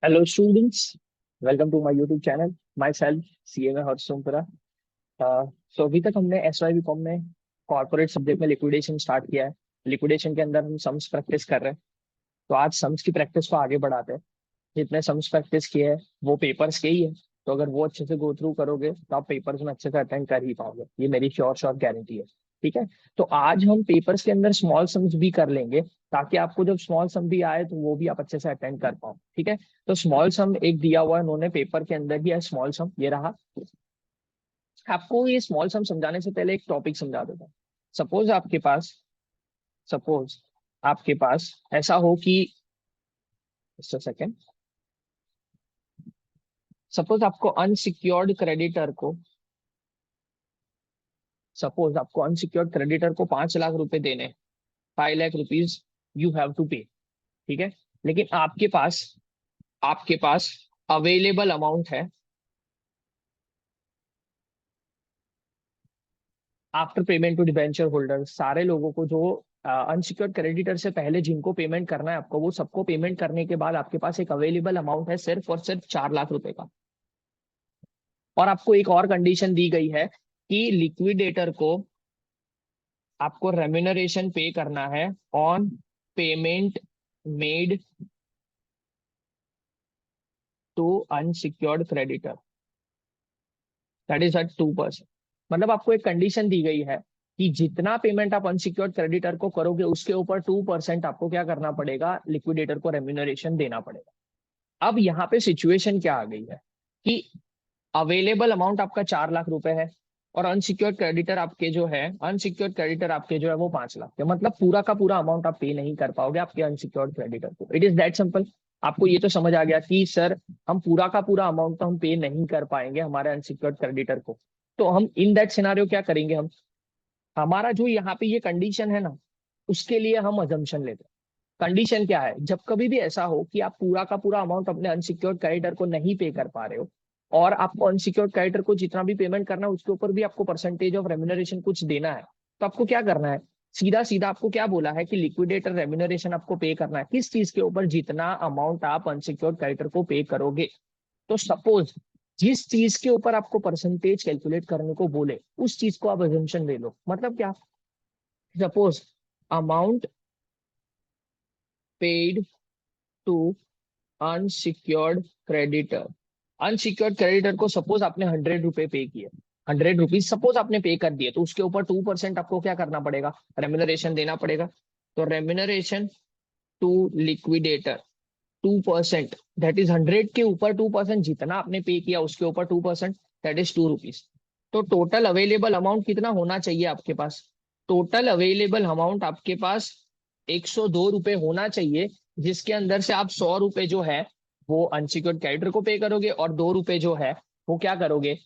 Hello students, welcome to my YouTube channel. Myself CA में हर्ष सोमपुरा। सो अभी तक हमने एस वाई बी कॉम में कॉर्पोरेट सब्जेक्ट में लिक्विडेशन स्टार्ट किया है। लिक्विडेशन के अंदर हम सम्स प्रैक्टिस कर रहे हैं। तो आज सम्स की प्रैक्टिस को आगे बढ़ाते हैं। जितने सम्स प्रैक्टिस किए हैं वो पेपर्स के ही है। तो अगर वो अच्छे से गो थ्रू करोगे तो आप पेपर्स में अच्छे से अटेंड कर ही पाओगे, ये मेरी श्योर श्योर गारंटी है। ठीक है। तो आज हम पेपर्स के अंदर स्मॉल सम्स भी कर लेंगे, ताकि आपको जब स्मॉल सम भी आए तो वो भी आप अच्छे से अटेंड कर पाओ। ठीक है। तो स्मॉल सम एक दिया हुआ है उन्होंने पेपर के अंदर ही है, स्मॉल सम ये रहा। आपको ये स्मॉल सम समझाने से पहले एक टॉपिक समझा देता हूँ। सपोज आपके पास सपोज आपके पास ऐसा हो कि सेकेंड, सपोज आपको अनसिक्योर्ड क्रेडिटर को सपोज आपको अनसिक्योर्ड क्रेडिटर को 5 लाख रुपए देने, 5 lakh rupees you have to pay. ठीक है। लेकिन आपके पास अवेलेबल अमाउंट है after payment to debenture holder, सारे लोगों को जो अनसिक्योर्ड क्रेडिटर से पहले जिनको पेमेंट करना है आपको, वो सबको पेमेंट करने के बाद आपके पास एक अवेलेबल अमाउंट है सिर्फ और सिर्फ 4 लाख रुपए का। और आपको एक और कंडीशन दी गई है कि लिक्विडेटर को आपको रेम्यूनरेशन पे करना है on payment made to unsecured creditor, that is at 2%। मतलब आपको एक कंडीशन दी गई है कि जितना पेमेंट आप अनसिक्योर्ड क्रेडिटर को करोगे उसके ऊपर 2% आपको क्या करना पड़ेगा, लिक्विडेटर को रेम्यूनरेशन देना पड़ेगा। अब यहाँ पे सिचुएशन क्या आ गई है कि अवेलेबल अमाउंट आपका 4 लाख रुपए है, और अनसिक्योर्ड क्रेडिटर आपके जो है वो 5 लाख है। मतलब पूरा का पूरा अमाउंट आप पे नहीं कर पाओगे आपके अनसिक्योर्ड क्रेडिटर को। It is that simple. आपको ये तो समझ आ गया कि सर हम पूरा का पूरा अमाउंट तो हम पे नहीं कर पाएंगे हमारे अनसिक्योर्ड क्रेडिटर को। तो हम इन दैट सिनारियो क्या करेंगे, हम हमारा जो यहाँ पे ये कंडीशन है ना, उसके लिए हम अजम्पशन लेते हैं। कंडीशन क्या है, जब कभी भी ऐसा हो कि आप पूरा का पूरा अमाउंट अपने अनसिक्योर्ड क्रेडिटर को नहीं पे कर पा रहे हो, और आपको अनसिक्योर्ड क्रेडिटर को जितना भी पेमेंट करना है उसके ऊपर भी आपको परसेंटेज ऑफ रेम्यूनरेशन कुछ देना है, तो आपको क्या करना है, सीधा सीधा आपको क्या बोला है कि लिक्विडेटर रेम्यूनरेशन आपको पे करना है किस चीज के ऊपर, जितना अमाउंट आप अनसिक्योर्ड क्रेडिटर को पे करोगे। तो सपोज जिस चीज के ऊपर आपको परसेंटेज कैलकुलेट करने को बोले उस चीज को आप अजम्पशन ले लो। मतलब क्या, suppose amount paid to unsecured creditor, unsecured creditor को सपोज आपने 100 रुपए पे किए, 100 रुपीज सपोज आपने पे कर दिए, तो उसके ऊपर 2% आपको क्या करना पड़ेगा, रेम्यूनरेशन देना पड़ेगा। तो remuneration to liquidator 2%, that is 100 के ऊपर 2%, जितना आपने पे किया उसके ऊपर 2%, दैट इज 2 रुपीज। तो टोटल अवेलेबल अमाउंट कितना होना चाहिए आपके पास, टोटल अवेलेबल अमाउंट आपके पास 102 रुपए होना चाहिए, जिसके अंदर से आप 100 रुपए जो है वो अनसिक्योर्ड क्रेडिटर को पे करोगे, और 2 रुपए जो है वो क्या करोगे,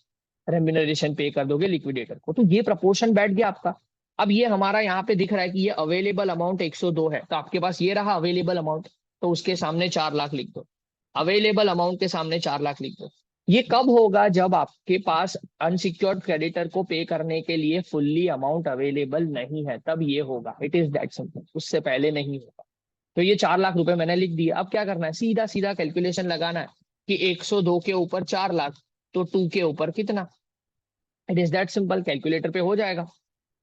रेम्यूनरेशन पे कर दोगे लिक्विडेटर को। तो ये प्रपोर्शन बैठ गया आपका। अब ये हमारा यहाँ पे दिख रहा है कि ये अवेलेबल अमाउंट 102 है, तो आपके पास ये रहा अवेलेबल अमाउंट, तो उसके सामने 4 लाख लिख दो, अवेलेबल अमाउंट के सामने 4 लाख लिख दो। ये कब होगा, जब आपके पास अनसिक्योर्ड क्रेडिटर को पे करने के लिए फुल्ली अमाउंट अवेलेबल नहीं है, तब ये होगा। इट इज दैट सिंपल, उससे पहले नहीं होगा। तो ये 4 लाख रुपए मैंने लिख दिया। अब क्या करना है, सीधा सीधा कैलकुलेशन लगाना है कि 102 के ऊपर 4 लाख, तो 2 के ऊपर कितना। It is that simple, calculator पे हो जाएगा।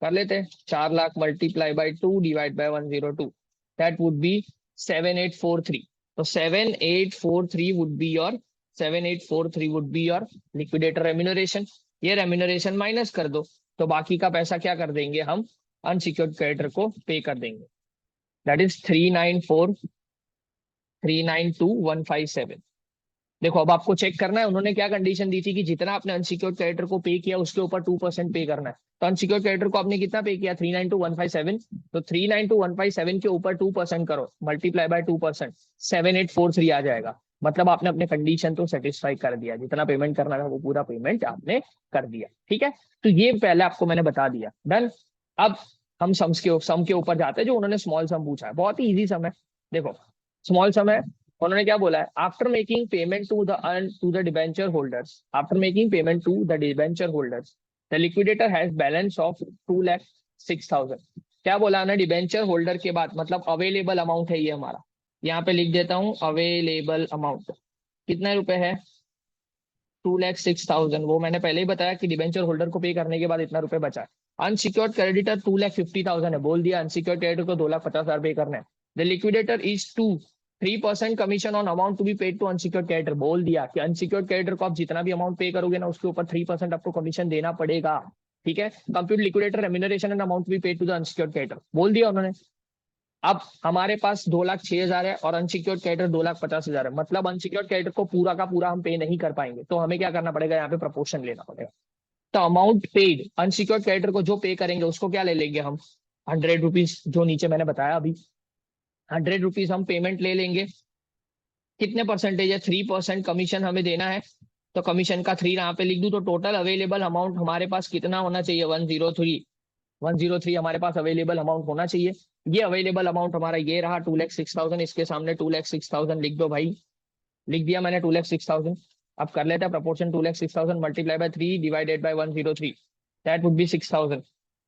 कर लेते हैं, 4 lakh multiply by 2 divide by 102, that would be 7843। तो 7843 would be your 7843 would be your liquidator remuneration. ये रेम्यूनरेशन माइनस कर दो, तो बाकी का पैसा क्या कर देंगे, हम अनसिक्योर्ड क्रेडिटर को पे कर देंगे। That is 394,392,157। देखो अब आपको चेक करना है, उन्होंने क्या कंडीशन दी थी कि जितना आपने अनसिक्योर्ड क्रेडिटर को पे किया उसके ऊपर 2% पे करना है। तो अनसिक्योर्ड क्रेडिटर को आपने कितना पे किया, 392,157। तो 392,157 के ऊपर 2% करो, मल्टीप्लाई बाय 2%, 7843 आ जाएगा। मतलब आपने अपने कंडीशन तो सेटिस्फाई कर दिया, जितना पेमेंट करना था वो पूरा पेमेंट आपने कर दिया। ठीक है। तो ये पहले आपको मैंने बता दिया, डन। अब हम सम के ऊपर जाते हैं, जो उन्होंने स्मॉल सम पूछा है, बहुत ही इजी सम है। देखो स्मॉल सम है, उन्होंने क्या बोला है, after making payment to the debenture holders, after making payment to the debenture holders the liquidator has balance of 2,06,000। क्या बोला ना, डिबेंचर होल्डर के बाद मतलब अवेलेबल अमाउंट है ये हमारा, यहाँ पे लिख देता हूँ अवेलेबल अमाउंट। कितने रुपए है? 2,06,000। वो मैंने पहले ही बताया कि डिबेंचर होल्डर को पे करने के बाद इतना रुपए बचा है। अनसिक्योर्ड क्रेडिटर 2,50,000 है, बोल दिया अनसिक्योर्ड क्रेडिटर को 2,50,000 पे करना है। The liquidator is to 3% commission on amount to be paid to unsecured creditor, बोल दिया कि अनसिक्योर्ड क्रेडिटर को आप जितना भी अमाउंट पे करोगे ना उसके ऊपर 3% आपको कमीशन देना पड़ेगा। ठीक है, compute liquidator remuneration and amount to be paid to the unsecured creditor, बोल दिया उन्होंने। अब हमारे पास 2,06,000 है और अनसिक्योर्ड क्रेडिटर 2,50,000 है, मतलब अनसिक्योर्ड क्रेडिटर को पूरा का पूरा हम पे नहीं कर पाएंगे, तो हमें क्या करना पड़ेगा, यहाँ पे प्रपोर्शन लेना पड़ेगा। तो अमाउंट पेड अनसिक्योर्ड क्रेडिटर को जो पे करेंगे उसको क्या ले लेंगे हम, 100 रुपीज, जो नीचे मैंने बताया अभी। 100 रुपीज हम पेमेंट ले लेंगे। कितने परसेंटेज है, 3% कमीशन हमें देना है, तो कमीशन का 3 यहाँ पे लिख दूं, तो टोटल अवेलेबल अमाउंट हमारे पास कितना होना चाहिए, 103 हमारे पास अवेलेबल अमाउंट होना चाहिए। ये अवेलेबल अमाउंट हमारा ये रहा 2,06,000, इसके सामने 2,06,000 लिख दो भाई, लिख दिया मैंने 2,06,000। अब कर लेते हैं proportion, 2,06,000 multiply by 3 divided by 103, that would be 6,000।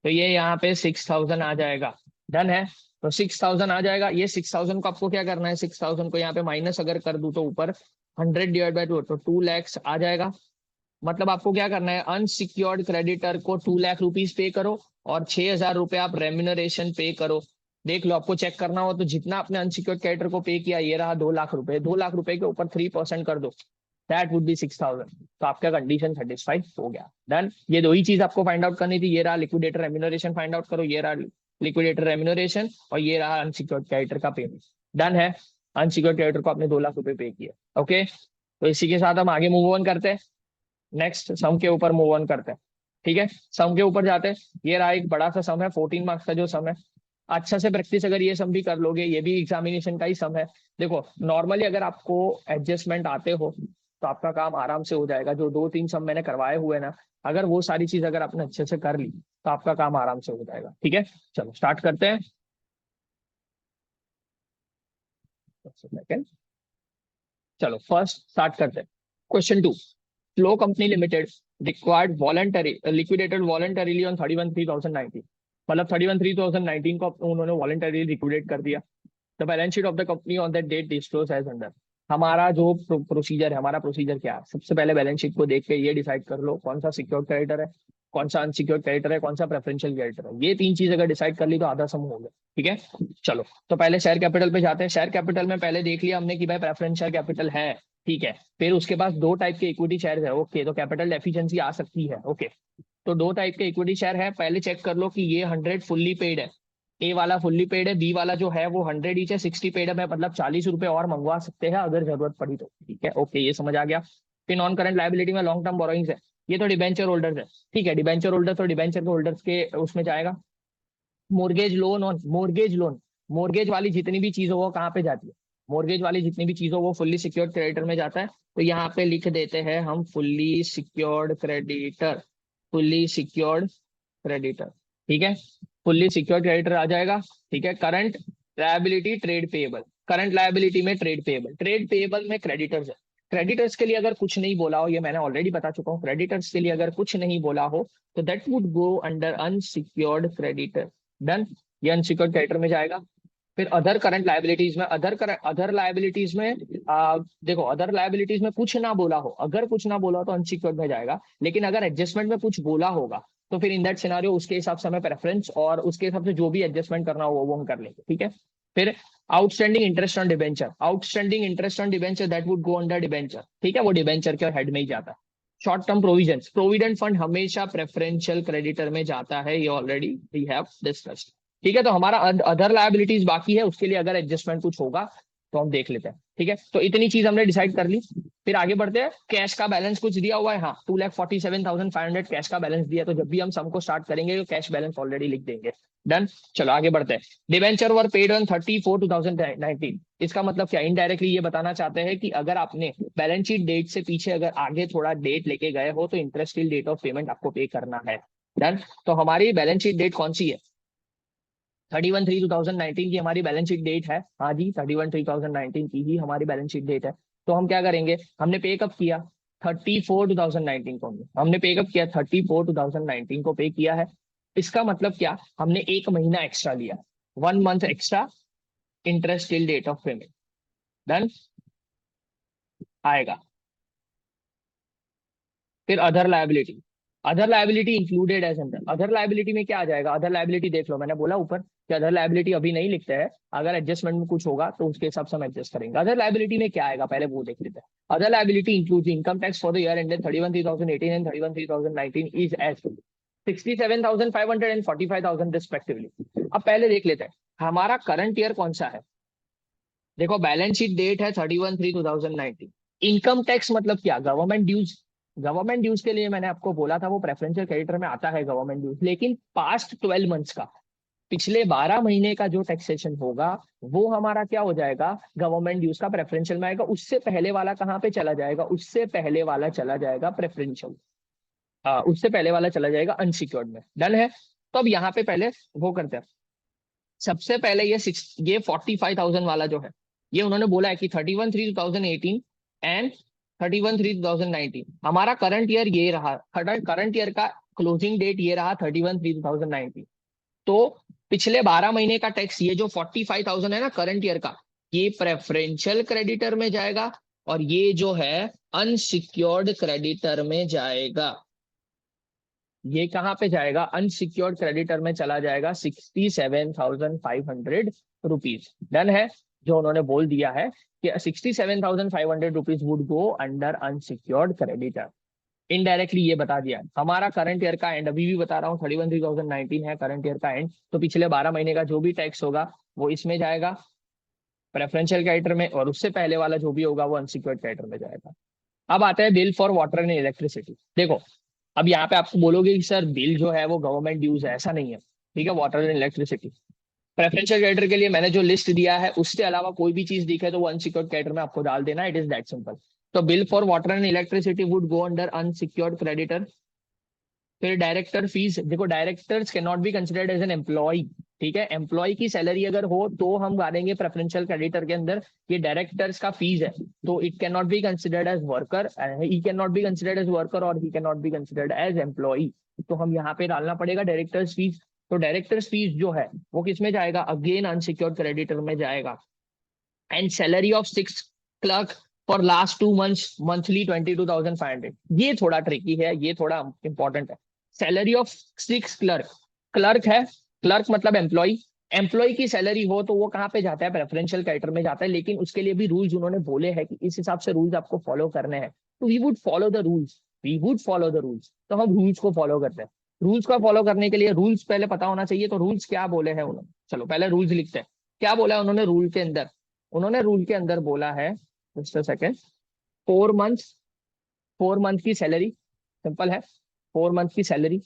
तो ये यहाँ पे 6,000 आ जाएगा। डन है, तो 6,000 आ जाएगा। ये 6,000 को आपको क्या करना है, 6,000 को यहाँ पे माइनस अगर कर दूं तो ऊपर 100 डिवाइड बाय 2, तो 2 लाख आ जाएगा। मतलब आपको क्या करना है, अनसिक्योर्ड क्रेडिटर को 2 लाख रुपीज पे करो और 6,000 रुपए आप रेम्यूनरेशन पे करो। देख लो, आपको चेक करना हो तो जितना आपने अनसिक्योर्ड क्रेडिटर को पे किया ये रहा 2 लाख रुपए, 2 लाख रुपए के ऊपर 3% कर दो, दैट वुड बी 6,000। तो आपका कंडीशन सेटिस्फाइड हो गया। डन, ये दो ही चीज आपको फाइंड आउट करनी थी, ये रहा लिक्विडेटर रेम्यूनरेशन फाइंड आउट करो, ये रहा लिक्विडेटर रेम्यूनरेशन, और ये रहा अनसिक्योर्ड क्रेडिटर का पेमेंट। डन है, अनसिक्योर्ड क्रेडिटर को आपने 2 लाख रुपए पे किया। ओके, तो इसी के साथ हम आगे मूव ऑन करते हैं, नेक्स्ट सम के ऊपर मूव ऑन करते हैं। ठीक है, सम के ऊपर जाते हैं। ये रहा एक बड़ा सा सम है, 14 मार्क्स का जो सम है। अच्छा से प्रैक्टिस अगर ये सम भी कर लोगे, ये भी एग्जामिनेशन का ही सम है। देखो नॉर्मली अगर आपको एडजस्टमेंट आते हो तो आपका काम आराम से हो जाएगा। जो 2-3 सम मैंने करवाए हुए ना, अगर वो सारी चीज अगर आपने अच्छे से कर ली तो आपका काम आराम से हो जाएगा। ठीक है, चलो स्टार्ट करते हैं। सेकंड, चलो फर्स्ट स्टार्ट करते हैं। Question 2, flow company limited required voluntary liquidated voluntarily on 31/3/2019, मतलब 31/3/2019 को उन्होंने वॉलंटरी लिक्विडेट कर दिया। The balance sheet of the company on that date disclose as under. हमारा जो प्रोसीजर है, हमारा प्रोसीजर क्या है, सबसे पहले बैलेंस शीट को देख के ये डिसाइड कर लो कौन सा सिक्योर्ड क्रेडिटर है, कौन सा अनसिक्योर्ड क्रेडिटर है, कौन सा प्रेफरेंशियल क्रेडिटर है। ये 3 चीज अगर डिसाइड कर ली तो आधा सम हो गया। ठीक है, चलो तो पहले शेयर कैपिटल पे जाते हैं। शेयर कैपिटल में पहले देख लिया हमने कि भाई प्रेफरेंशियल कैपिटल है। ठीक है, फिर उसके पास 2 टाइप के इक्विटी शेयर है। ओके, तो कैपिटल डेफिशिएंसी आ सकती है। ओके, तो 2 टाइप के इक्विटी शेयर है। पहले चेक कर लो कि ये 100 फुल्ली पेड है, ए वाला फुल्ली पेड है, बी वाला जो है वो 100 ईच है, 60 पेड है। मैं मतलब 40 रुपए और मंगवा सकते हैं अगर जरूरत पड़ी तो। ठीक है, ओके ये समझ आ गया। फिर नॉन करंट लाइबिलिटी में लॉन्ग टर्म बोरोइंग्स है, ये तो डिबेंचर होल्डर्स है। ठीक है, डिबेंचर होल्डर तो डिबेंचर के होल्डर्स के उसमें जाएगा। मोर्गेज लोन और मोर्गेज लोन, मोर्गेज वाली जितनी भी चीज हो वो कहाँ पे जाती है, मोर्गेज वाली जितनी भी चीज हो वो फुल्ली सिक्योर्ड क्रेडिटर में जाता है। तो यहाँ पे लिख देते हैं हम fully secured creditor, fully secured creditor. ठीक है, फुल्ली सिक्योर्ड क्रेडिटर आ जाएगा। ठीक है, current liability trade payable, current liability में ट्रेड पेएबल, ट्रेड पेएबल में क्रेडिटर्स है। क्रेडिटर्स के लिए अगर कुछ नहीं बोला हो, ये मैंने ऑलरेडी बता चुका हूँ, क्रेडिटर्स के लिए अगर कुछ नहीं बोला हो तो that would go under unsecured creditor. Done, ये अनसिक्योर्ड क्रेडिटर में जाएगा। फिर अदर करंट लायबिलिटीज में, अदर लायबिलिटीज में देखो अदर लायबिलिटीज में कुछ ना बोला हो, अगर कुछ ना बोला हो तो अनसिक्योर्ड में जाएगा। लेकिन अगर एडजस्टमेंट में कुछ बोला होगा तो फिर इन दैट सिनारियो उसके हिसाब से हमें प्रेफरेंस और उसके हिसाब से जो भी एडजस्टमेंट करना हो वो हम कर लेंगे। ठीक है, फिर outstanding interest on debenture, outstanding interest on debenture that would go under debenture. ठीक है, वो डिबेंचर के हेड में ही जाता है। Short term provision, provident fund हमेशा प्रेफरेंशियल क्रेडिटर में जाता है, ये ऑलरेडी वी हैव डिस्कस्ड। ठीक है, तो हमारा अदर लायबिलिटीज बाकी है, उसके लिए अगर एडजस्टमेंट कुछ होगा तो हम देख लेते हैं। ठीक है, तो इतनी चीज हमने डिसाइड कर ली। फिर आगे बढ़ते हैं। कैश का बैलेंस कुछ दिया हुआ है, हाँ 2,47,500 कैश का बैलेंस दिया, तो जब भी हम सम को स्टार्ट करेंगे तो कैश बैलेंस ऑलरेडी लिख देंगे। डन, चलो आगे बढ़ते हैं। डिबेंचर वर पेड ऑन 30/4/2019, इसका मतलब क्या, इनडायरेक्टली ये बताना चाहते हैं कि अगर आपने बैलेंस शीट डेट से पीछे अगर आगे थोड़ा डेट लेके गए हो तो interest till date of payment आपको पे करना है। डन, तो हमारी बैलेंस शीट डेट कौन सी है, 31/3/2019 की हमारी बैलेंस शीट डेट है। हाँ जी, 31/3/2019 की ही हमारी बैलेंस शीट डेट है। तो हम क्या करेंगे, हमने पे कब किया, 34/2019 को हमने पे कब किया, 34/2019 को पे किया है। इसका मतलब क्या, हमने 1 महीना एक्स्ट्रा लिया, 1 month extra interest till date of payment. Done, आएगा। फिर other liability included as under, other liability में क्या आ जाएगा? अदर लाइबिलिटी देख लो, मैंने बोला ऊपर कि अदर लाइबिलिटी अभी नहीं लिखते हैं, अगर एडजस्टमेंट में कुछ होगा तो उसके हिसाब से हम एडजस्ट करेंगे। अदर लाइबिलिटी में क्या आएगा पहले वो देख लेते हैं। Other liability includes income tax for the year ended 31/3/2018 and 31/3/2019 is as 67,500 and 45,000 respectively. अब पहले देख लेते हैं हमारा करंट ईयर कौन सा है। देखो बैलेंस शीट डेट है 31/3/2019। इनकम टैक्स मतलब क्या? Government dues. गवर्नमेंट ड्यूज के लिए मैंने आपको बोला था वो प्रेफरेंशियल क्रेडिटर में आता है गवर्नमेंट ड्यूज, लेकिन पास्ट 12 मंथ्स का, पिछले 12 महीने का जो टैक्सेशन होगा वो हमारा क्या हो जाएगा? गवर्नमेंट ड्यूज का प्रेफरेंशियल में आएगा। उससे पहले वाला कहाँ पे चला जाएगा? उससे पहले वाला चला जाएगा प्रेफरेंशियल, उससे पहले वाला चला जाएगा अनसिक्योर्ड में। डन है। तो अब यहाँ पे पहले वो करते हैं। सबसे पहले ये 45,000 वाला जो है, ये उन्होंने बोला है कि 31/3/2018 एंड 31/3/2019। हमारा करंट ईयर ये रहा, करंट ईयर का क्लोजिंग डेट ये रहा 31/3/2019। तो पिछले 12 महीने का टैक्स, ये जो 45,000 है ना करंट ईयर का, ये प्रेफरेंशियल क्रेडिटर में जाएगा और ये जो है अनसिक्योर्ड क्रेडिटर में जाएगा। ये कहाँ पे जाएगा? अनसिक्योर्ड क्रेडिटर में चला जाएगा 67,500 रुपीज। डन है। जो उन्होंने बोल दिया है कि 67,500 rupees would go under unsecured creditor. Indirectly ये बता दिया। हमारा करंट ईयर का एंड अभी भी बता रहा हूँ 31/3/2019 है करंट ईयर का एंड, तो पिछले 12 महीने का जो भी टैक्स होगा वो इसमें जाएगा प्रेफरेंशियल क्रेडिटर में, और उससे पहले वाला जो भी होगा वो अनसिक्योर्ड क्रेडिटर में जाएगा। अब आता है bill for water and electricity. देखो अब यहाँ पे आपको बोलोगे कि सर बिल जो है वो गवर्नमेंट ड्यूज है, ऐसा नहीं है। ठीक है, water and electricity preferential creditor के लिए मैंने जो लिस्ट दिया है उसके अलावा कोई भी चीज दिखे तो वो अनसिक्योर्ड क्रेडिटर में आपको डाल देना। It is that simple. तो bill for water and electricity would go under unsecured creditor. फिर डायरेक्टर फीस, देखो directors can not be considered as an employ. ठीक है, एम्प्लॉय की सैलरी अगर हो तो हम डालेंगे प्रेफरेंशियल क्रेडिटर के अंदर। ये डायरेक्टर्स का फीस है, तो it can not be considered as worker, he can not be considered as worker और he can not be considered as employ. तो हम यहाँ पे डालना पड़ेगा डायरेक्टर्स फीस। तो डायरेक्टर्स फीस जो है वो किस में जाएगा? अगेन अनसिक्योर्ड क्रेडिटर में जाएगा। And salary of 6 clerk for last 2 months monthly 22,500। ये थोड़ा ट्रिकी है, ये थोड़ा इंपॉर्टेंट है। सैलरी ऑफ 6 क्लर्क, क्लर्क है, क्लर्क मतलब एम्प्लॉय। एम्प्लॉय की सैलरी हो तो वो कहाँ पे जाता है? प्रेफरेंशियल क्रेडिटर में जाता है, लेकिन उसके लिए भी रूल्स उन्होंने बोले हैं कि इस हिसाब से रूल्स आपको फॉलो करने हैं। तो we would follow the rules, we would follow the rules. तो हम रूल्स को फॉलो करते हैं। रूल्स को फॉलो करने के लिए रूल्स पहले पता होना चाहिए। तो रूल्स क्या बोले हैं उन्होंने, चलो पहले रूल्स लिखते हैं। क्या बोला है उन्होंने रूल के अंदर? उन्होंने रूल के अंदर बोला है, just a second, 4 month, 4 month की सैलरी, सिंपल है। 4 मंथ की सैलरी,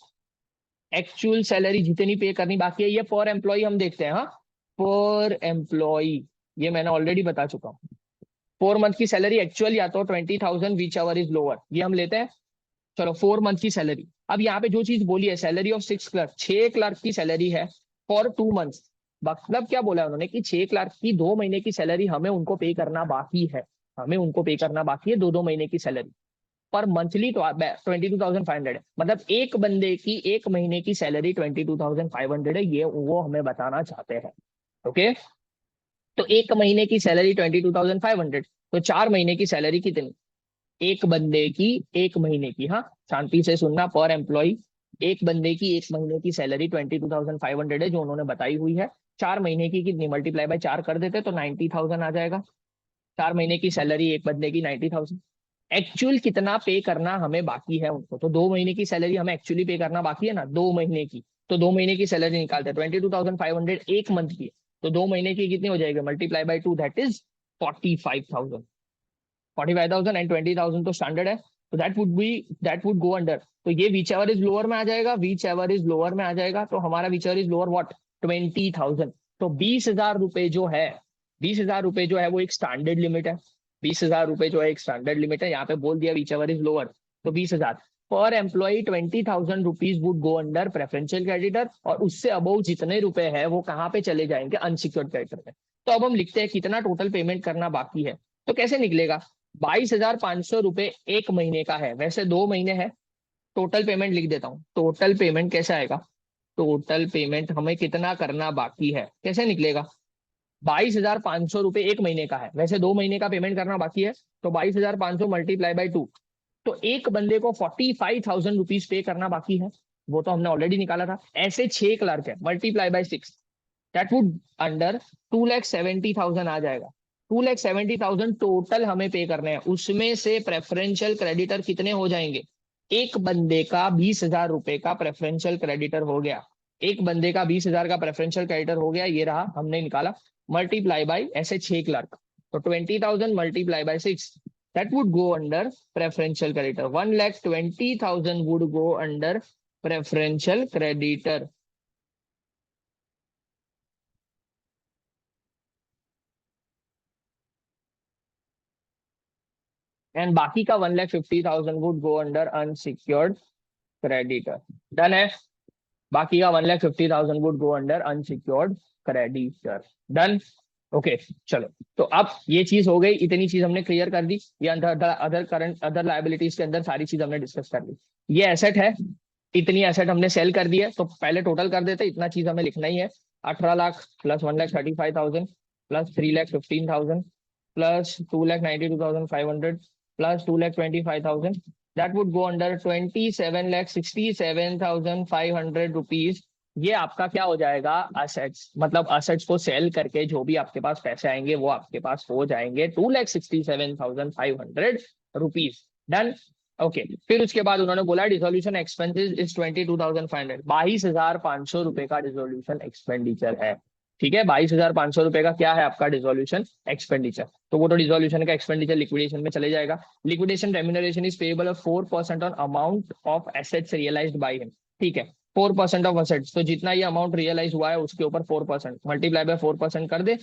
एक्चुअल सैलरी जितनी पे करनी बाकी है, ये पर एम्प्लॉय हम देखते हैं। हाँ, पर एम्प्लॉय ये मैंने ऑलरेडी बता चुका हूँ। 4 मंथ की सैलरी एक्चुअल या तो 20,000 विच एवर इज लोअर, ये हम लेते हैं। चलो 4 मंथ की सैलरी। अब यहाँ पे जो चीज बोली है, सैलरी ऑफ 6 क्लर्क, 6 क्लर्क की सैलरी है फॉर 2 मंथ्स। मतलब क्या बोला है उन्होंने कि 6 क्लर्क की 2 महीने की सैलरी हमें उनको पे करना बाकी है। हमें उनको पे करना बाकी है 2-2 महीने की सैलरी। पर मंथली 22,500 है, मतलब एक बंदे की 1 महीने की सैलरी 22,500 है, ये वो हमें बताना चाहते हैं। ओके, तो 1 महीने की सैलरी 22,500, तो 4 महीने की सैलरी कितनी? एक बंदे की 1 महीने की, हाँ शांति से सुनना, पर एम्प्लॉय एक बंदे की 1 महीने की सैलरी 22,500 है जो उन्होंने बताई हुई है। 4 महीने की कितनी? मल्टीप्लाई बाय 4 कर देते तो 90,000 आ जाएगा। 4 महीने की सैलरी एक बंदे की 90,000। एक्चुअल कितना पे करना हमें बाकी है उनको? तो 2 महीने की सैलरी हमें एक्चुअली पे करना बाकी है ना, 2 महीने की। तो 2 महीने की सैलरी निकालते हैं, 22,500 एक मंथ की, तो 2 महीने की कितनी हो जाएगी? Multiply by 2, that is 45,000। 45,000 and 20,000 तो स्टैंडर्ड है, तो दैट वुड गो अंडर। तो ये विच एवर इज लोअर में आ जाएगा, विच एवर इज लोअर में आ जाएगा। तो हमारा which ever is lower what? 20,000। तो 20,000 रुपए जो है, 20,000 रुपए जो है वो एक स्टैंडर्ड लिमिट है। 20,000 रुपए जो है एक स्टैंडर्ड लिमिट है, यहाँ पे बोल दिया विच एवर इज लोअर, तो 20,000 पर employ. 20,000 rupees would go under preferential creditor, और उससे अबव जितने रुपए है वो कहाँ पे चले जाएंगे? अनसिक्योर्ड क्रेडिटर में। तो अब हम लिखते हैं कितना टोटल पेमेंट करना बाकी है। तो कैसे निकलेगा? 22,500 रुपए एक महीने का है, वैसे 2 महीने है। टोटल पेमेंट लिख देता हूँ। टोटल पेमेंट कैसे आएगा? टोटल पेमेंट हमें कितना करना बाकी है कैसे निकलेगा? 22,500 रुपये एक महीने का है, वैसे 2 महीने का पेमेंट करना बाकी है, तो 22,500 मल्टीप्लाई बाई 2, तो एक बंदे को 45,000 रुपीज पे करना बाकी है, वो तो हमने ऑलरेडी निकाला था। ऐसे 6 क्लर्क है, multiply by 6, that would under 2,70,000 आ जाएगा। 2,70,000 टोटल हमें पे करने हैं, उसमें से प्रेफरेंशियल क्रेडिटर कितने हो जाएंगे? एक बंदे का 20,000 रुपए का प्रेफरेंशियल क्रेडिटर हो गया, एक बंदे का 20,000 का प्रेफरेंशियल क्रेडिटर हो गया, ये रहा हमने निकाला, मल्टीप्लाई बाई ऐसे 6 क्लर्क, तो 20,000 multiply by 6, that would go under preferential creditor. 1,20,000 would go under preferential creditor. And बाकी का 1,50,000 would go under unsecured creditor. Done है? बाकी का 1,50,000 would go under unsecured creditor. Done? Okay चलो, तो अब ये चीज हो गई, इतनी चीज हमने क्लियर कर दी, ये अदर करंट अदर लाइबिलिटीज के अंदर सारी चीज हमने डिस्कस कर ली। ये एसेट है, इतनी एसेट हमने सेल कर दी है, तो पहले टोटल कर देते, इतना चीज हमें लिखना ही है। 18 lakh plus 1,35,000 plus 3,15,000 plus 2,92,500 plus 2,25,000, that would go under 27,67,500 rupees. ये आपका क्या हो जाएगा? असेट्स, मतलब असेट्स को सेल करके जो भी आपके पास पैसे आएंगे वो आपके पास हो जाएंगे 2,67,500 रुपीज। डन? ओके फिर उसके बाद उन्होंने बोला डिसोल्यूशन एक्सपेंसेस इज 22,500, 22,500 रुपए का डिसोल्यूशन एक्सपेंडिचर है। ठीक है, 22,500 रुपए का क्या है आपका डिसोल्यूशन एक्सपेंडिचर, तो वो तो डिसोल्यूशन का एक्सपेंडिचर लिक्विडेशन में चले जाएगा। Liquidation remuneration is payable of 4% on amount of assets realised by him. ठीक है, 4% ऑफ असेट्स, तो जितना ये अमाउंट रियलाइज हुआ है उसके ऊपर 4%, मल्टीप्लाई बाय 4% कर दे,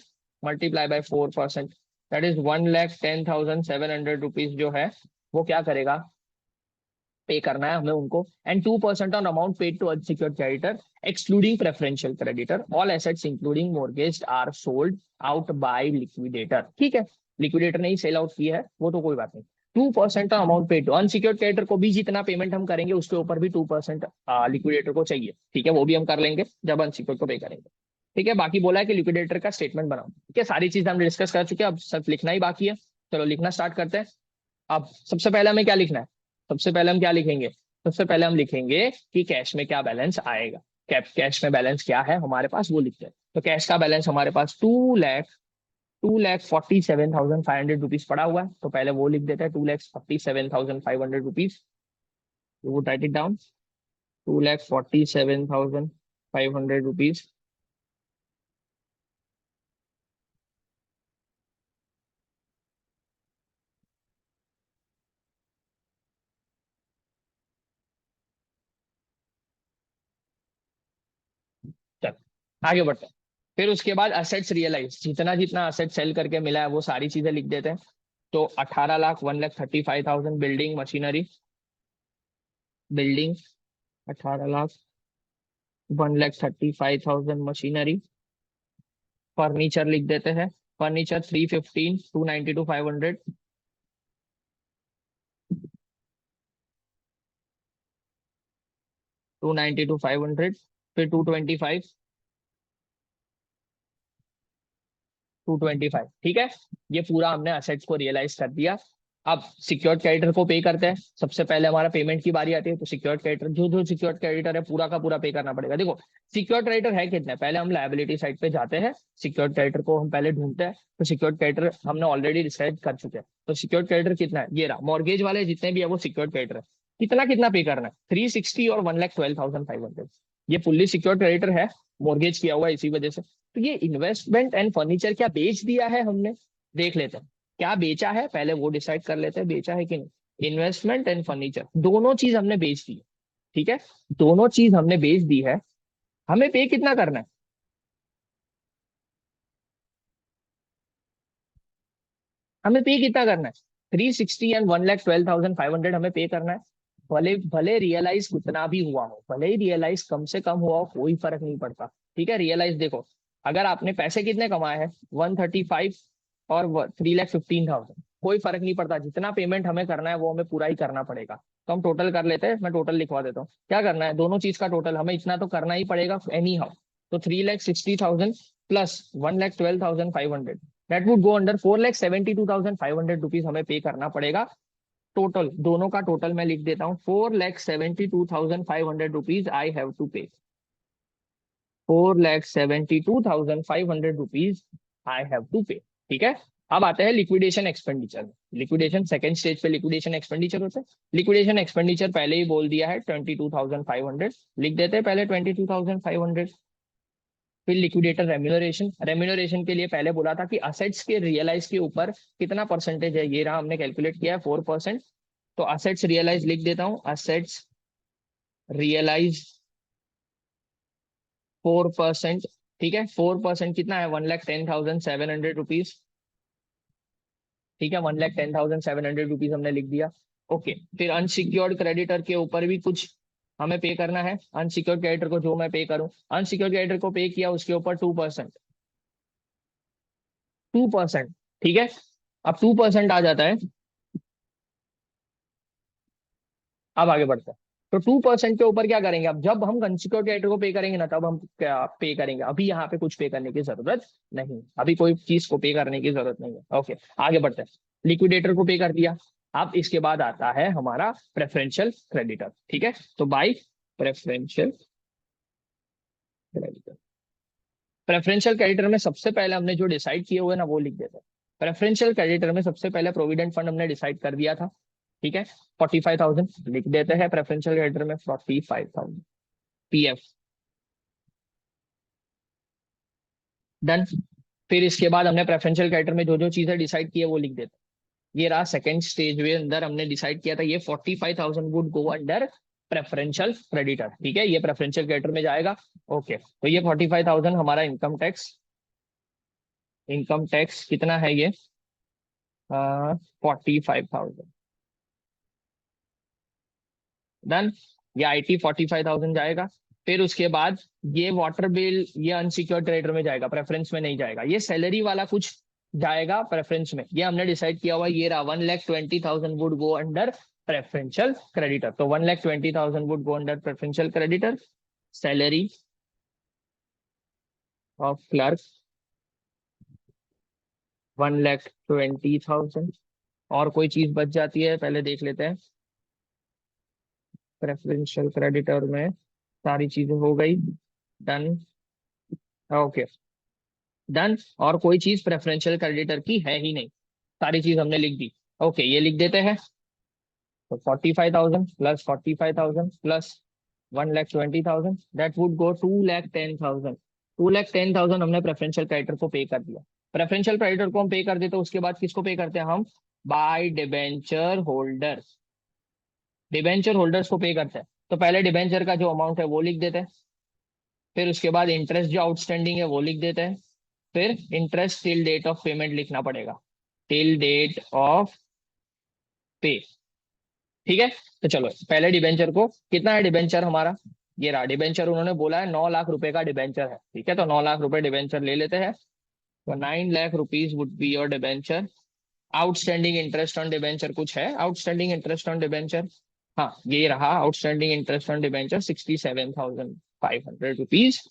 multiply by 4%, that is 1,10,700 rupees जो है वो क्या करेगा? पे करना है हमें उनको। And 2% on amount paid to unsecured creditor excluding preferential creditor, all assets including mortgage are sold out by liquidator. ठीक है, लिक्विडेटर ने ही सेल आउट किया है, वो तो कोई बात नहीं। 2% on amount paid to unsecured creditor को भी जितना पेमेंट हम करेंगे उसके ऊपर भी 2% लिक्विडेटर को चाहिए। ठीक है, वो भी हम कर लेंगे जब अनसिक्योर्ड को पे करेंगे। ठीक है, बाकी बोला है कि लिक्विडेटर का स्टेटमेंट बनाओ। ठीक है, सारी चीज हम डिस्कस कर चुके हैं, अब सब लिखना ही बाकी है। चलो लिखना स्टार्ट करते हैं। अब सबसे पहले हमें क्या लिखना है? सबसे पहले हम क्या लिखेंगे? सबसे पहले हम लिखेंगे कि कैश में क्या बैलेंस आएगा। कैश में बैलेंस क्या है हमारे पास वो लिखते हैं। तो कैश का बैलेंस हमारे पास 2,47,500 रुपीज पड़ा हुआ है, तो पहले वो लिख देते हैं 2,47,500 रुपीज। वो राइट इट डाउन, 2,47,500 रुपीज। चल आगे बढ़ते हैं। फिर उसके बाद असेट्स रियलाइज, जितना जितना असेट सेल करके मिला है वो सारी चीजें लिख देते हैं। तो 18 lakh 1,35,000 building machinery, building 18 lakh 1,35,000 machinery. Furniture लिख देते हैं, फर्नीचर 315, 292, 500, 292, 500, फिर 225, 225। ठीक है, ये पूरा हमने असेट्स को रियलाइज कर दिया। अब सिक्योर्ड क्रेडिटर को पे करते हैं। सबसे पहले हमारा पेमेंट की बारी आती है, तो सिक्योर्ड क्रेडिटर जो जो सिक्योर्ड क्रेडिटर है पूरा का पूरा पे करना पड़ेगा। देखो सिक्योर्ड क्रेडिटर है कितने, पहले हम लायबिलिटी साइड पे जाते हैं, सिक्योर्ड क्रेडिटर को हम पहले ढूंढते हैं। तो सिक्योर्ड क्रेडिटर हमने ऑलरेडी डिसाइड कर चुके हैं, तो सिक्योर्ड क्रेडिटर कितना है ये रहा, मॉर्गेज वाले जितने भी है वो सिक्योर्ड क्रेडिटर है। कितना कितना पे करना है? 360 और 1,12,500, ये फुल्ली सिक्योर्ड क्रेडिटर है, मॉर्गेज किया हुआ है इसी वजह से। तो ये इन्वेस्टमेंट एंड फर्नीचर क्या बेच दिया है हमने? देख लेते हैं क्या बेचा है, पहले वो डिसाइड कर लेते हैं बेचा है कि नहीं। इन्वेस्टमेंट एंड फर्नीचर दोनों चीज हमने बेच दी है। ठीक है, दोनों चीज हमने बेच दी है। हमें पे कितना करना है? हमें पे कितना करना है? 360 एंड 1,12,500 हमें पे करना है। भले भले रियलाइज कितना भी हुआ हो, भले ही रियलाइज कम से कम हुआ हो, कोई फर्क नहीं पड़ता। ठीक है, रियलाइज देखो, अगर आपने पैसे कितने कमाए हैं 135 और 3,15,000, कोई फर्क नहीं पड़ता, जितना पेमेंट हमें करना है वो हमें पूरा ही करना पड़ेगा। तो हम टोटल कर लेते हैं, मैं टोटल लिखवा देता हूँ। क्या करना है? दोनों चीज का टोटल हमें इतना तो करना ही पड़ेगा एनी हाउ। तो 3,60,000 plus 1,12,500, that would go under 4,72,500 rupees हमें पे करना पड़ेगा। टोटल दोनों का टोटल मैं लिख देता हूँ, 4,72,500 रुपीज आई हैव टू पे। 4,72,500 rupees I have to pay. ठीक है। अब आते हैं लिक्विडेशन एक्सपेंडिचर में। लिक्विडेशन सेकंड स्टेज पे लिक्विडेशन एक्सपेंडिचर होता है। लिक्विडेशन एक्सपेंडिचर पहले ही बोल दिया है 22,500, लिख देते हैं पहले 22,500। फिर लिक्विडेटर रेम्यूनरेशन, रेम्यूनरेशन के लिए पहले बोला था कि असेट्स के रियलाइज के ऊपर कितना परसेंटेज है, ये रहा, हमने कैलकुलेट किया है 4%। तो असेट्स रियलाइज लिख देता हूँ, असेट्स रियलाइज 4%। ठीक है, 4% कितना है, 1,10,700 रुपीज। ठीक है, 1,10,700 रुपीज हमने लिख दिया। ओके, फिर अनसिक्योर्ड क्रेडिटर के ऊपर भी कुछ हमें पे करना है। अनसिक्योर्ड क्रेडिटर को जो मैं पे करूं, अनसिक्योर्ड क्रेडिटर को पे किया, उसके ऊपर 2%। 2%। ठीक है, अब 2% आ जाता है। अब आगे बढ़ते हैं। तो 2% के ऊपर क्या करेंगे, अब जब हम अनसिक्योर्ड क्रेडिटर को पे करेंगे ना, तब हम क्या पे करेंगे, अभी यहाँ पे कुछ पे करने की जरूरत नहीं, अभी कोई चीज को पे करने की जरूरत नहीं है। ओके, आगे बढ़ते हैं। लिक्विडेटर को पे कर दिया। अब इसके बाद आता है हमारा प्रेफरेंशियल क्रेडिटर। ठीक है, तो by preferential creditor. Preferential creditor में सबसे पहले हमने जो डिसाइड किए हुए ना वो लिख देते हैं। प्रेफरेंशियल क्रेडिटर में सबसे पहले प्रोविडेंट फंड हमने डिसाइड कर दिया था। ठीक है, 45,000 लिख देते हैं प्रेफरेंशियल क्रेडिटर में, 45,000 पीएफ। डन। फिर इसके बाद हमने प्रेफरेंशियल क्रेडिटर में जो जो चीजें डिसाइड की है वो लिख देते हैं। ये रहा सेकंड स्टेज में अंदर हमने डिसाइड किया था, ये 45,000 would go under preferential creditor. ठीक है, ये प्रेफरेंशियल क्रेडिटर में जाएगा। ओके, तो ये 45,000 हमारा इनकम टैक्स, इनकम टैक्स कितना है ये, 45,000। डन। ये आईटी 45,000 जाएगा। फिर उसके बाद ये वाटर बिल, ये अनसिक्योर्ड क्रेडिटर में जाएगा, प्रेफरेंस में नहीं जाएगा। ये सैलरी वाला कुछ जाएगा प्रेफरेंस में, ये हमने डिसाइड किया हुआ, ये रहा 1,20,000 would go under preferential creditor. तो 1,20,000 would go under preferential creditor. Salary of clerk 1,20,000। और कोई चीज बच जाती है, पहले देख लेते हैं। प्रेफरेंशियल क्रेडिटर में सारी चीजें हो गई। डन। Okay, done. और कोई चीज प्रेफरेंशियल क्रेडिटर की है ही नहीं, सारी चीज हमने लिख दी। ओके, ये लिख देते हैं। तो 45,000 plus 45,000 plus 1,20,000, that would go 2,10,000। 2,10,000 हमने प्रेफरेंशियल क्रेडिटर को पे कर दिया। प्रेफरेंशियल क्रेडिटर को हम पे कर देते, उसके बाद किसको पे करते हैं हम, by debenture holders. Debenture holders को पे करते हैं। तो पहले डिबेंचर का जो अमाउंट है वो लिख देते हैं। फिर उसके बाद इंटरेस्ट जो आउटस्टैंडिंग है वो लिख देते हैं। फिर interest till date of payment लिखना पड़ेगा, टिल डेट ऑफ पे। ठीक है, तो चलो पहले डिबेंचर को, कितना है डिबेंचर हमारा, ये रहा डिबेंचर, उन्होंने बोला है 9 लाख रुपए का डिबेंचर है। ठीक है, तो 9 लाख रुपए डिबेंचर ले लेते हैं। तो 9 lakh rupees would be your debenture. Outstanding interest on debenture कुछ है, आउटस्टैंडिंग इंटरेस्ट ऑन डिबेंचर, हाँ ये रहा outstanding interest on debenture 67,500 rupees.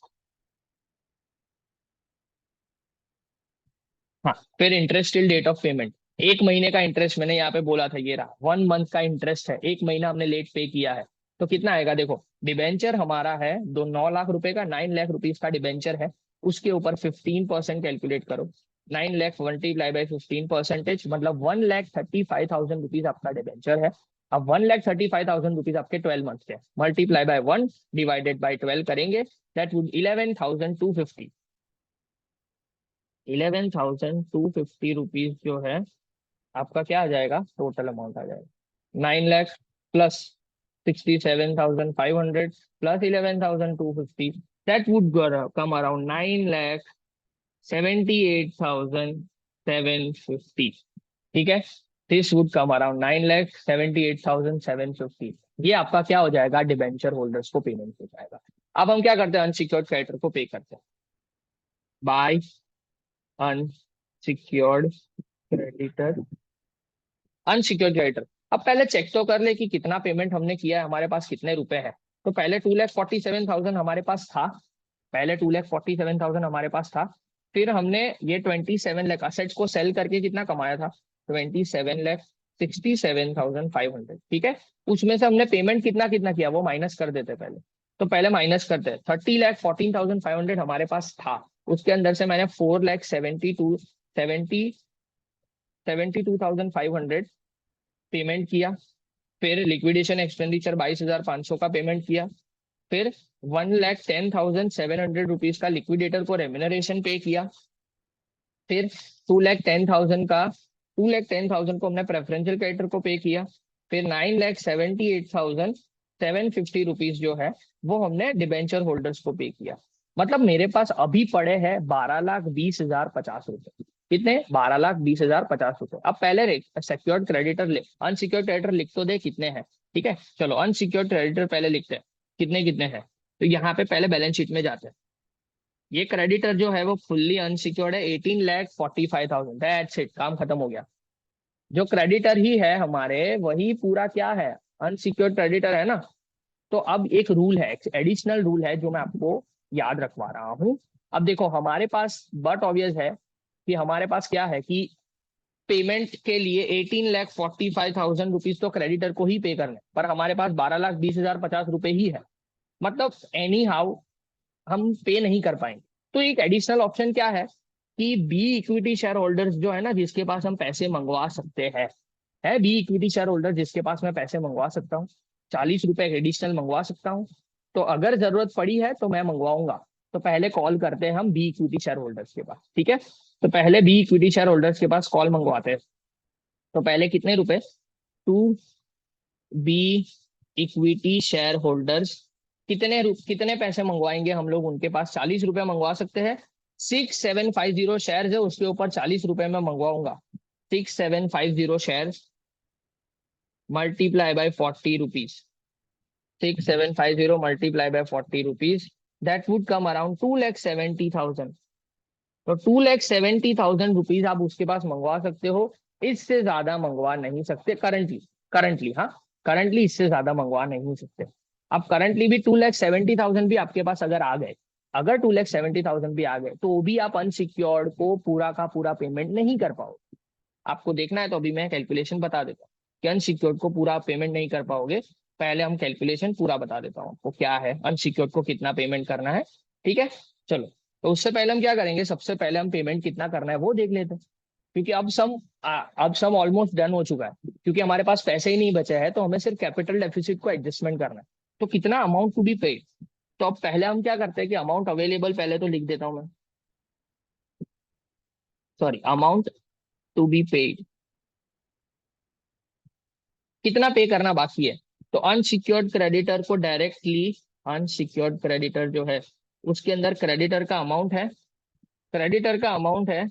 हाँ, फिर interest till date of payment, 1 महीने का इंटरेस्ट मैंने यहाँ पे बोला था, ये रहा 1 मंथ का इंटरेस्ट है, 1 महीना हमने लेट पे किया है। तो कितना आएगा देखो, डिबेंचर हमारा है दो 9 लाख रुपए का, 9 लाख रुपीज का डिबेंचर है, उसके ऊपर 15% कैलकुलेट करो। 9 लाख मल्टीप्लाई बाई 15%, मतलब 1,35,000 रुपीज आपका डिबेंचर है। अब 1,35,000 रुपीज आपके 12 मंथ के, मल्टीप्लाई बाय 1 डिवाइडेड बाई 12 करेंगे, दैट वुड 11,250। 11,250 रुपीज जो है आपका क्या आ जाएगा, टोटल अमाउंट आ जाएगा 9 lakh plus 67,500 plus 11,250, that would come around 9,78,750। ठीक है, दिस वुड कम अराउंड 9,78,750। ये आपका क्या हो जाएगा, डिबेंचर होल्डर्स को पेमेंट हो जाएगा। अब हम क्या करते हैं, अनसिक्योर्ड क्रेडिटर को पे करते हैं by unsecured creditor. Unsecured creditor, अब पहले चेक तो कर ले कि कितना पेमेंट हमने किया है, हमारे पास कितने रुपए हैं। तो पहले 2,47,000 हमारे पास था, पहले 2,47,000 हमारे पास था। फिर हमने ये 27 लाख असेट्स को सेल करके कितना कमाया था, 27,67,500, ठीक है। उसमें से हमने पेमेंट कितना कितना किया वो माइनस कर देते पहले। तो पहले माइनस करते हैं, 30,14,500 हमारे पास था। उसके अंदर से मैंने 4,72,500 पेमेंट किया। फिर लिक्विडेशन एक्सपेंडिचर 22,500 का पेमेंट किया। फिर 1,10,700 रुपीज का लिक्विडेटर को रेम्यूनरेशन पे किया। फिर 2,10,000 को हमने प्रेफरेंशियल क्रेडिटर को पे किया। फिर 9,78,750 रुपीज जो है वो हमने डिबेंचर होल्डर्स को पे किया। मतलब मेरे पास अभी पड़े हैं 12,20,050 रुपए। कितने, 12,20,050 रुपए। अब पहले सिक्योर्ड क्रेडिटर ले, अनसिक्योर्ड क्रेडिटर लिख तो दे कितने हैं। ठीक है, चलो अनसिक्योर्ड क्रेडिटर पहले लिखते हैं कितने कितने हैं। तो यहाँ पे पहले बैलेंस शीट में जाते हैं। ये क्रेडिटर जो है वो फुल्ली अनसिक्योर्ड है, 18,45,000, दैट्स इट, काम खत्म हो गया। जो क्रेडिटर ही है हमारे वही पूरा क्या है, अनसिक्योर्ड क्रेडिटर है ना। तो अब एक रूल है, एडिशनल रूल है जो मैं आपको याद रखवा रहा हूँ। अब देखो हमारे पास बट ऑब्वियस है कि हमारे पास क्या है कि पेमेंट के लिए 18,45,000 रुपीज तो क्रेडिटर को ही पे करने, पर हमारे पास 12,20,050 रुपए ही है। मतलब एनी हाउ हम पे नहीं कर पाएंगे। तो एक एडिशनल ऑप्शन क्या है कि बी इक्विटी शेयर होल्डर्स जो है ना, जिसके पास हम पैसे मंगवा सकते हैं, है बी इक्विटी शेयर होल्डर जिसके पास मैं पैसे मंगवा सकता हूँ, 40 रुपए एडिशनल मंगवा सकता हूँ। तो अगर जरूरत पड़ी है तो मैं मंगवाऊंगा। तो पहले कॉल करते हैं हम बी इक्विटी शेयर होल्डर्स के पास, ठीक है। तो पहले बी इक्विटी शेयर होल्डर्स के पास कॉल मंगवाते हैं। तो पहले कितने रुपए, to be equity share holders, कितने पैसे मंगवाएंगे हम लोग उनके पास, 40 रुपए मंगवा सकते हैं। 6,750 शेयर है, उसके ऊपर 40 रुपए में मंगवाऊंगा। 6,750 share multiply by 40 rupees, 6,750 multiply by 40 rupees, that would come around 2,70,000। तो 2,70,000 रुपीज आप उसके पास मंगवा सकते हो। इससे ज्यादा मंगवा नहीं सकते करंटली। करंटली हाँ, करंटली इससे ज्यादा मंगवा नहीं सकते। अब करंटली भी 2,70,000 भी आपके पास अगर आ गए, अगर 2,70,000 भी आ गए तो भी आप अनसिक्योर्ड को पूरा का पूरा पेमेंट नहीं कर पाओगे। आपको देखना है तो अभी मैं कैलकुलेशन बता देता हूँ कि अनसिक्योर्ड को पूरा पेमेंट नहीं कर पाओगे। पहले हम कैलकुलेशन पूरा बता देता हूँ आपको क्या है, अनसिक्योर्ड को कितना पेमेंट करना है, ठीक है। चलो, तो उससे पहले हम क्या करेंगे, सबसे पहले हम पेमेंट कितना करना है वो देख लेते हैं। क्योंकि अब सम ऑलमोस्ट डन हो चुका है, क्योंकि हमारे पास पैसे ही नहीं बचे हैं, तो हमें सिर्फ कैपिटल डेफिसिट को एडजस्टमेंट करना है। तो कितना अमाउंट टू बी पेड। तो अब पहले हम क्या करते हैं कि अमाउंट अवेलेबल पहले तो लिख देता हूं मैं, sorry, amount to be paid, कितना पे करना बाकी है। तो अनसिक्योर्ड क्रेडिटर को डायरेक्टली, अनसिक्योर्ड क्रेडिटर जो है उसके अंदर क्रेडिटर का अमाउंट है, क्रेडिटर का अमाउंट है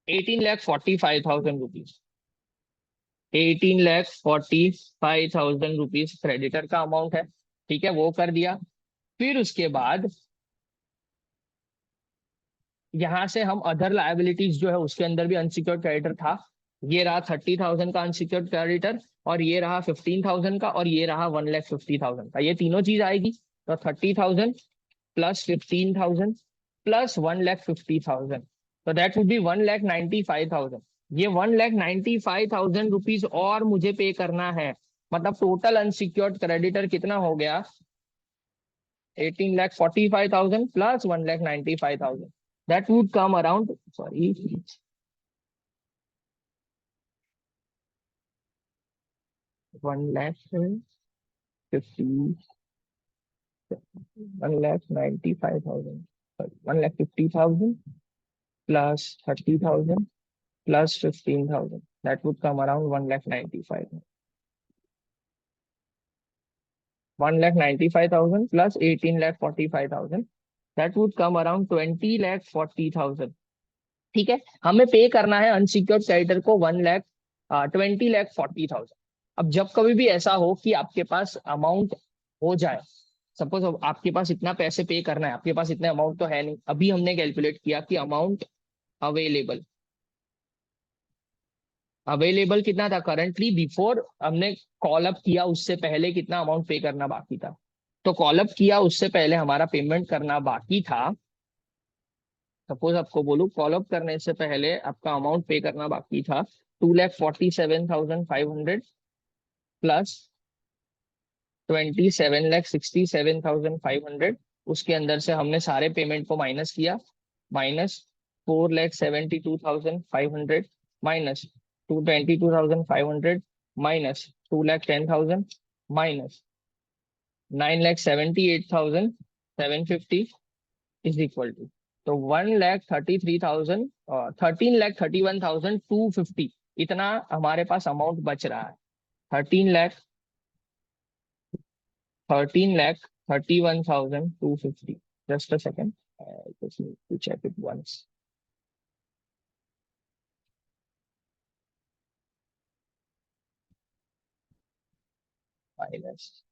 18,45,000 रुपीज, 18,45,000 रुपीज क्रेडिटर का अमाउंट है, ठीक है, वो कर दिया। फिर उसके बाद यहां से हम अदर लायबिलिटीज जो है उसके अंदर भी अनसिक्योर्ड क्रेडिटर था। ये रहा 30,000 का अनसिक्योर्ड क्रेडिटर, और ये रहा 15,000 का, और ये रहा 1,50,000 का। ये तीनों चीज आएगी। तो 30,000 प्लस 15,000 प्लस 1,50,000, तो दैट वुड बी 1,95,000। ये 1,95,000 रुपीज और मुझे पे करना है। मतलब टोटल अनसिक्योर्ड क्रेडिटर कितना हो गया, 18,45,000 plus 1,95,000, that would come around, sorry, 1,50,000, 1,95,000, sorry, 1,50,000 plus 30,000 plus 15,000, that would come around 1,95,000. 1,95,000 plus 18,45,000, that would come around 20,40,000। ठीक है, हमें पे करना है अनसिक्योर्ड क्रेडिटर को 20,40,000। अब जब कभी भी ऐसा हो कि आपके पास अमाउंट हो जाए, सपोज आपके पास इतना पैसे पे करना है, आपके पास इतना अमाउंट तो है नहीं, अभी हमने कैलकुलेट किया कि अमाउंट अवेलेबल, अवेलेबल कितना था करंटली, बिफोर हमने कॉल अप किया उससे पहले कितना अमाउंट पे करना बाकी था। तो कॉल अप किया उससे पहले हमारा पेमेंट करना बाकी था सपोज आपको बोलूं कॉल अप करने से पहले आपका अमाउंट पे करना बाकी था 2,47,500 प्लस 27,67,500। उसके अंदर से हमने सारे पेमेंट को माइनस किया, minus 4,72,500 minus 222,500 minus 2,10,000 minus 9,78,750 is equal to, तो 1,33,000 13,31,250 इतना हमारे पास अमाउंट बच रहा है। 13,31,250। Just a second, just need to check it once. Minus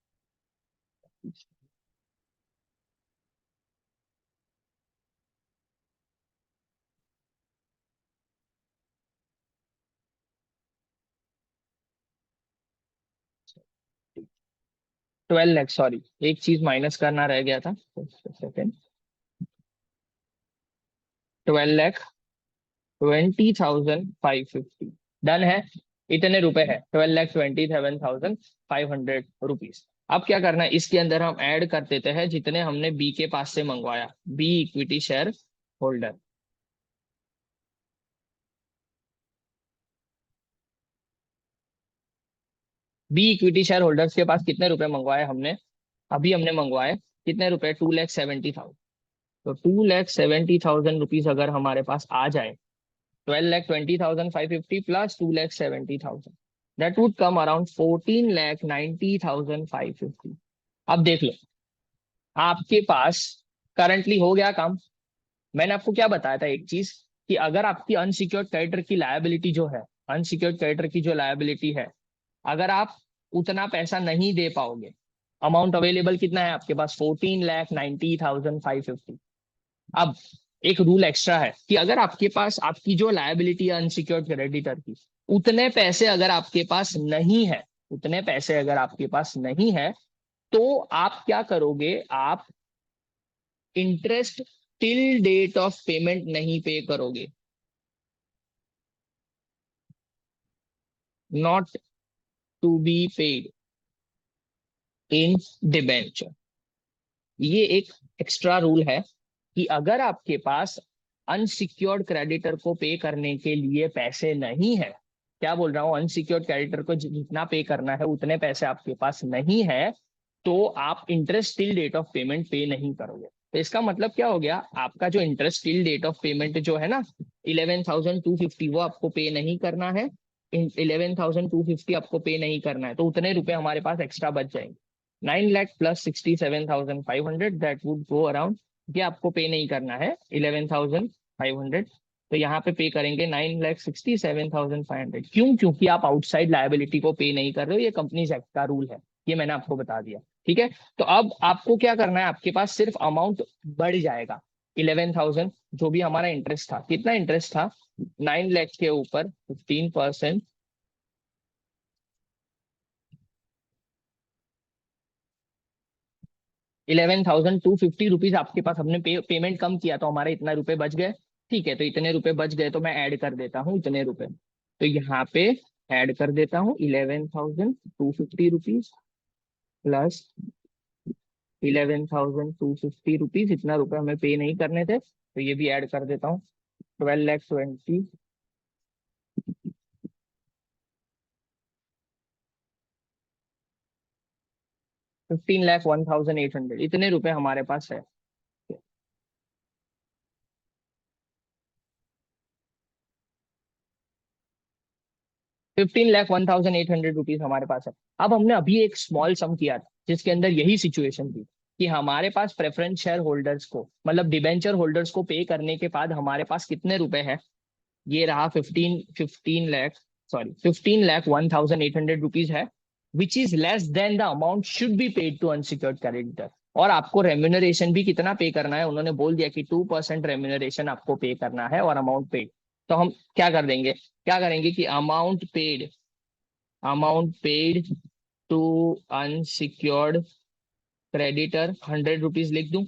12 lakh, sorry एक चीज माइनस करना रह गया था, सेकेंड। 12,20,550 डन है। इतने रुपए है, 12,27,500 रुपीज। अब क्या करना है, इसके अंदर हम ऐड कर देते हैं जितने हमने बी के पास से मंगवाया, be equity share holder. Be equity share holders के पास कितने रुपए मंगवाए हमने, अभी हमने मंगवाए कितने रुपए, 2,70,000। तो 2,70,000 रुपीज अगर हमारे पास आ जाए, 12,20,550 plus 2,70,000, that would come around 14,90,550। अब देख लो आपके पास करंटली हो गया काम। मैंने आपको क्या बताया था एक चीज, कि अगर आपकी अनसिक्योर्ड क्रेडिटर की लायबिलिटी जो है, अनसिक्योर्ड क्रेडिटर की जो लायबिलिटी है, अगर आप उतना पैसा नहीं दे पाओगे, अमाउंट अवेलेबल कितना है आपके पास, 14,90,550। अब एक रूल एक्स्ट्रा है कि अगर आपके पास आपकी जो लायबिलिटी है अनसिक्योर्ड क्रेडिटर की, उतने पैसे अगर आपके पास नहीं है, उतने पैसे अगर आपके पास नहीं है, तो आप क्या करोगे, आप interest till date of payment नहीं पे करोगे, not to be paid in debenture. ये एक एक्स्ट्रा रूल है कि अगर आपके पास अनसिक्योर्ड क्रेडिटर को पे करने के लिए पैसे नहीं है, क्या बोल रहा हूं, अनसिक्योर्ड क्रेडिटर को जितना पे करना है उतने पैसे आपके पास नहीं है, तो आप interest till date of payment pay नहीं करोगे। तो इसका मतलब क्या हो गया, आपका जो interest till date of payment जो है ना 11,250, वो आपको पे नहीं करना है। 11,250 आपको पे नहीं करना है, तो उतने रुपए हमारे पास एक्स्ट्रा बच जाएंगे। 9 lakh plus 67,500, that would go around, ये आपको पे नहीं करना है 11,500, तो यहाँ पे करेंगे 9,67,500। क्यों, क्योंकि आप आउटसाइड लायबिलिटी को पे नहीं कर रहे हो, ये कंपनीज एक्ट का रूल है, ये मैंने आपको बता दिया। ठीक है, तो अब आपको क्या करना है, आपके पास सिर्फ अमाउंट बढ़ जाएगा 11,000, जो भी हमारा इंटरेस्ट था, कितना इंटरेस्ट था, 9 लाख के ऊपर 15%, 11,250 रुपीज आपके पास, हमने पेमेंट कम किया तो हमारे इतना रुपए बच गए। ठीक है, तो इतने रुपए बच गए तो मैं ऐड कर देता हूँ इतने रुपए, तो यहाँ पे ऐड कर देता हूँ 11,250 रुपीज प्लस 11,250 रुपीज, इतना रुपए हमें पे नहीं करने थे, तो ये भी ऐड कर देता हूँ 12,20, 15,01,800, इतने रुपए हमारे पास है। 15,01,800 रुपीज हमारे पास है। अब हमने अभी एक स्मॉल सम किया था जिसके अंदर यही सिचुएशन थी कि हमारे पास प्रेफरेंस शेयर होल्डर्स को, मतलब डिबेंचर होल्डर्स को पे करने के बाद हमारे पास कितने रुपए हैं, ये रहा 15 लाख, सॉरी 15,01,800 रुपीज है, which is less than the amount should be paid to unsecured creditor. और आपको रेम्यूनरेशन भी कितना पे करना है, उन्होंने बोल दिया कि 2% रेम्यूनरेशन आपको पे करना है और अमाउंट पेड। तो हम क्या कर देंगे, क्या करेंगे कि amount paid to unsecured creditor 100 rupees लिख दूं,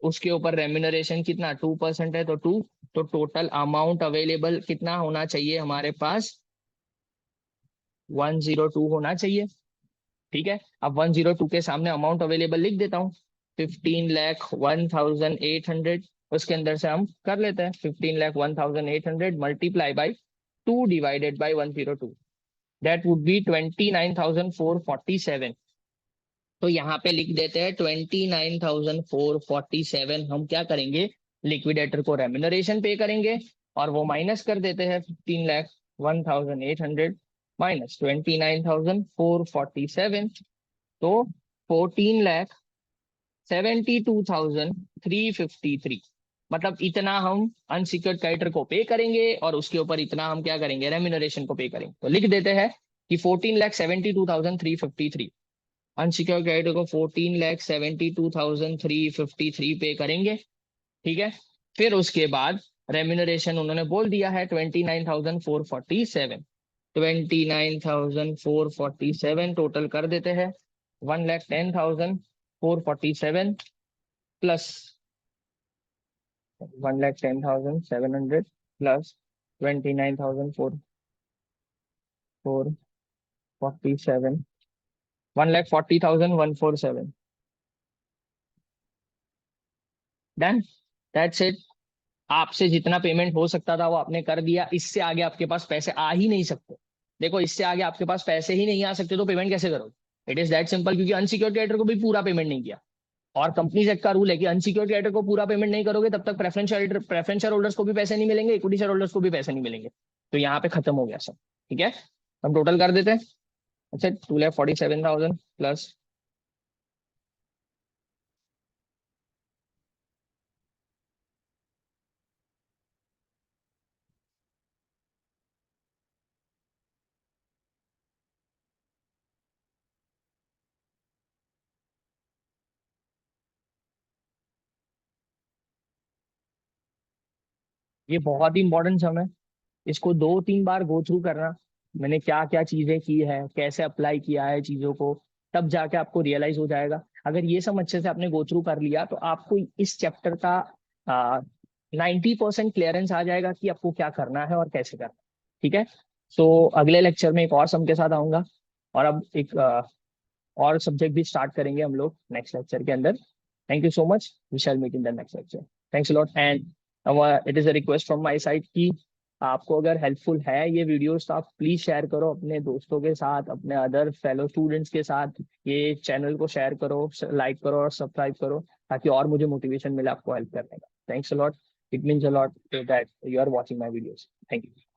उसके ऊपर रेम्यूनरेशन कितना 2% है, तो 2, तो टोटल अमाउंट अवेलेबल कितना होना चाहिए हमारे पास, 102 होना चाहिए। ठीक है, अब 102 के सामने अमाउंट अवेलेबल लिख देता हूँ, 15,01,800। उसके अंदर से हम कर लेते हैं 15,01,800 multiply by 2 divided by 102, that would be 29,447। तो यहाँ पे लिख देते हैं 29,447। हम क्या करेंगे, लिक्विडेटर को रेम्यूनरेशन पे करेंगे और वो माइनस कर देते हैं 15,01,800 माइनस 29,447, तो 14,72,353। मतलब इतना हम अनसिक्योर्ड क्रेडिटर को पे करेंगे और उसके ऊपर इतना हम क्या करेंगे, रेम्यूनरेशन को पे करेंगे। तो लिख देते हैं कि 14,72,353, अनसिक्योर्ड क्रेडिटर को 14,72,353 पे करेंगे। ठीक है, फिर उसके बाद रेम्यूनरेशन उन्होंने बोल दिया है 29,447, 29,447 टोटल कर देते हैं 1,10,447 plus 1,10,700 plus 29,447, 1,40,147। Done, that's it. आपसे जितना पेमेंट हो सकता था वो आपने कर दिया, इससे आगे आपके पास पैसे आ ही नहीं सकते। देखो, इससे आगे आपके पास पैसे ही नहीं आ सकते तो पेमेंट कैसे करोगे, इट इज दैट सिंपल, क्योंकि अनसिक्योर्ड क्रेडिटर को भी पूरा पेमेंट नहीं किया। और कंपनीज एक्ट का रूल है कि अनसिक्योर्ड क्रेडिटर को पूरा पेमेंट नहीं करोगे तब तक प्रेफरेंस शेयर होल्डर्स को भी पैसे नहीं मिलेंगे, इक्विटी शेयर होल्डर्स को भी पैसे नहीं मिलेंगे। तो यहाँ पे खत्म हो गया सब। ठीक है, हम टोटल कर देते हैं। अच्छा, 2,47,000 प्लस ये बहुत ही इंपॉर्टेंट सम है, इसको 2-3 बार गो थ्रू करना, मैंने क्या क्या चीजें की है, कैसे अप्लाई किया है चीजों को, तब जाके आपको रियलाइज हो जाएगा। अगर ये सब अच्छे से आपने गो थ्रू कर लिया तो आपको इस चैप्टर का 90% क्लियरेंस आ जाएगा कि आपको क्या करना है और कैसे करना है। ठीक है, सो अगले लेक्चर में एक और सम के साथ आऊंगा, और अब एक और सब्जेक्ट भी स्टार्ट करेंगे हम लोग नेक्स्ट लेक्चर के अंदर। Thank you so much, we shall meet in the next lecture. Thanks a lot, and it is a request from my side कि आपको अगर हेल्पफुल है ये वीडियोस तो आप प्लीज शेयर करो अपने दोस्तों के साथ, अपने अदर फेलो स्टूडेंट्स के साथ। ये चैनल को शेयर करो, लाइक करो और सब्सक्राइब करो, ताकि और मुझे मोटिवेशन मिले आपको हेल्प करने का। Thanks a lot, it means a lot that you are watching my videos. Thank you.